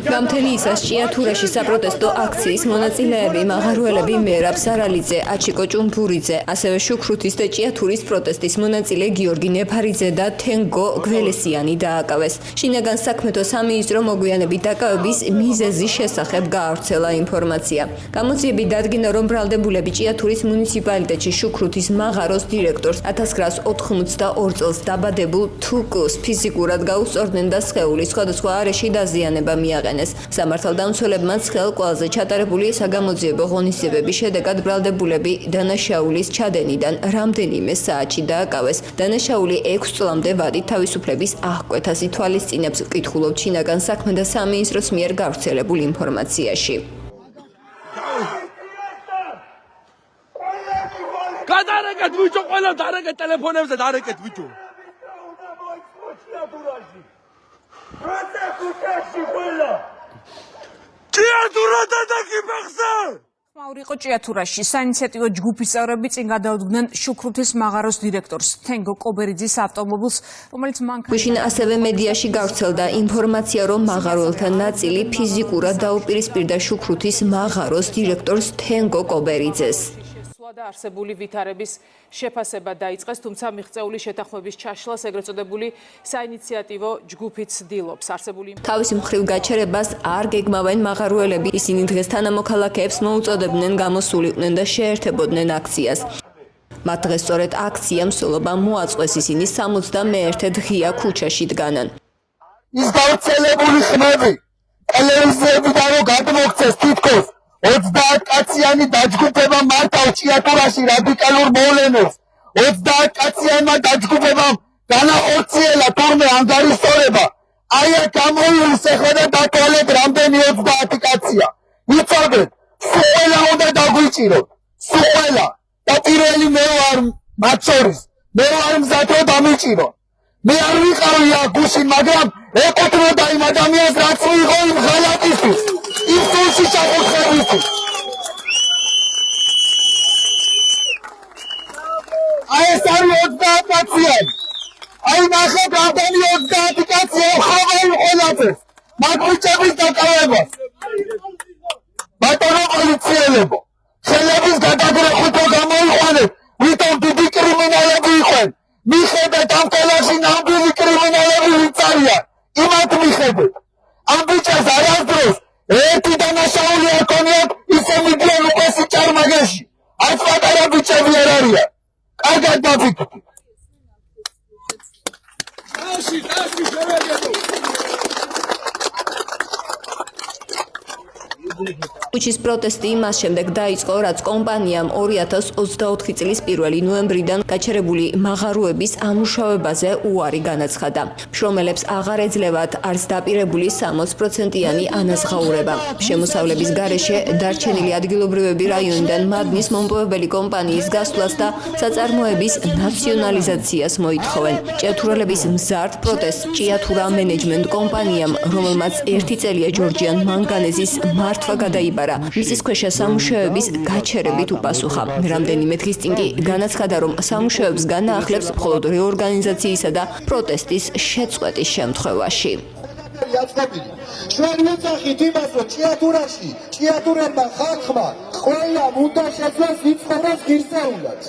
გამთელი ისას ჭიათურაში საპროტესტო აქციის მონაწილეები მაღაროელები მერაბ სარალიძე, აჩიკო ჭუმბურიძე, ასევე შუქრუთის და ჭიათურის პროტესტის მონაწილე გიორგი ნეფარიძე და თენგო გველესიანი დააკავეს. შინაგან საქმეთა სამინისტრო მოგვიანებით დაკავების მიზეზის შესახებ გაავრცელა ინფორმაცია. გამოძიები დადგინა, რომ ბრალდებულები ჭიათურის მუნიციპალიტეტში შუქრუთის მაღაროს დირექტორს 1982 წელს დაბადებულ თუკოს ფიზიკურად გაუსწორდნენ და სხეულის სხვადასხვა არეში დაზიანება მიაყენეს. სამართალდამცველებმა ცხელ ყველაზე ჩატარებული საგამოძიებო ღონისძიებების შედეგად ბრალდებულები დანაშაულის ჩადენიდან რამდენიმე საათში დააკავეს. დანაშაული 6 წლამდე ვადით თავისუფლების აღკვეთას ითვალისწინებს, ვკითხულობთ შინაგან საქმეთა სამინისტროს მიერ გავრცელებულ ინფორმაციაში. გადარეკეთ ბიჭო, ყველა დარეკეთ ტელეფონებზე, დარეკეთ ბიჭო. ჭიათურა დადაკიბახსა! ხმაური იყო ჭიათურაში. საინიციატივო ჯგუფის წევრები წინ გადაუდგნენ შუქრუთის მაღაროს დირექტორს თენგო კობერიძის ავტომობილს, რომელიც მანქანა ასევე მედიაში გავრცელდა ინფორმაცია, რომ მაღაროელთა ნაწილი ფიზიკურად დაუპირისპირდა შუქრუთის მაღაროს დირექტორს თენგო კობერიძეს. და არსებული ვითარების შეფასება დაიწყეს, თუმცა მიღწეული შეთანხმების ჩაშლას ეგრეთ წოდებული საინიციატივო ჯგუფიც ცდილობს. თავის მხრივ გაჩერებას არ გეგმავენ მაღაროელები. ისინი დღეს თანამოქალაქეებს მოუწოდებდნენ გამოსულიყვნენ და შეერთებოდნენ აქციას. მათ დღეს სწორედ აქციამ მსვლელობა მოაწყვეს, ისინი 61 დღეა ქუჩაში დგანან. ის გავრცელებული ხმები ტელევიზიებიდან რომ გადმოქცეს თითქოს 30 კაციანი დაჯგუფება მართავ ჭიათურაში რადიკალურ მოვლენებს. 30 კაციანმა დაჯგუფებამ განახორციელა თურმე ანგარიშორება. აი აქ გამოივლის ეხლა და დათვალეთ რამდენი 30 კაცია. იცოდეთ, სულ უნდა დაგვიჭიროთ. სულ და პირველი მე ვარ მათ შორის. მე ვარ მზად რომ დამიჭირო. მე არ ვიყავი აქ გუშინ, მაგრამ ეკუთვნოდა იმ ადამიანს, რაც მიიღო იმ ღალატისთვის. ისოში ჩაკუთხედით. აი ეს არის 30 კაციანი. აი ნახეთ რამდენი 30 კაცია ხავენ ყველაფერს. მაგუჭების დაკავებას. ბატონო პოლიციელებო, ხელების გადაგრეხვითო გამოიყვანეთ, ვითომ დიდი კრიმინალები იყვნენ. მიხედეთ ამ ყველაში ნამდვილი კრიმინალები ვინც არიან. იმათ მიხედეთ. ამ ბიჭებს არასდროს ერთი დანაშაული არ ქონიათ, ისე მიდიან უკვე სიჭარმაგეში. აქ პატარა ბიჭები არ არიან. კარგად დაფიქრდით. ქუჩის პროტესტი იმას შემდეგ დაიწყო, რაც კომპანიამ 2024 წლის 1 ნოემბრიდან გაჩერებული მაღაროების ამუშავებაზე უარი განაცხადა. მშრომელებს აღარ ეძლევათ არც დაპირებული 60%-იანი ანაზღაურება. შემოსავლების გარეშე დარჩენილი ადგილობრივები რაიონიდან მადნის მომპოვებელი კომპანიის გასვლას და საწარმოების ნაციონალიზაციას მოითხოვენ. ჭიათურელების მზარდ პროტესტს ჭიათურა მენეჯმენტ კომპანიამ, რომელმაც 1 წელია ჯორჯიან მანგანეზის მართვა გადაიბარა, მიწისქვეშა სამუშაოების გაჩერებით უპასუხა. რამდენიმე დღის წინ კი განაცხადა, რომ სამუშაოებს განაახლებს მხოლოდ რეორგანიზაციისა და პროტესტის შეწყვეტის შემთხვევაში. ჩვენ ვეძახით იმას, რომ ჭიათურაში ჭიათურელმა ხალხმა ყველა უნდა შეძლოს იცხოვროს ღირსეულად.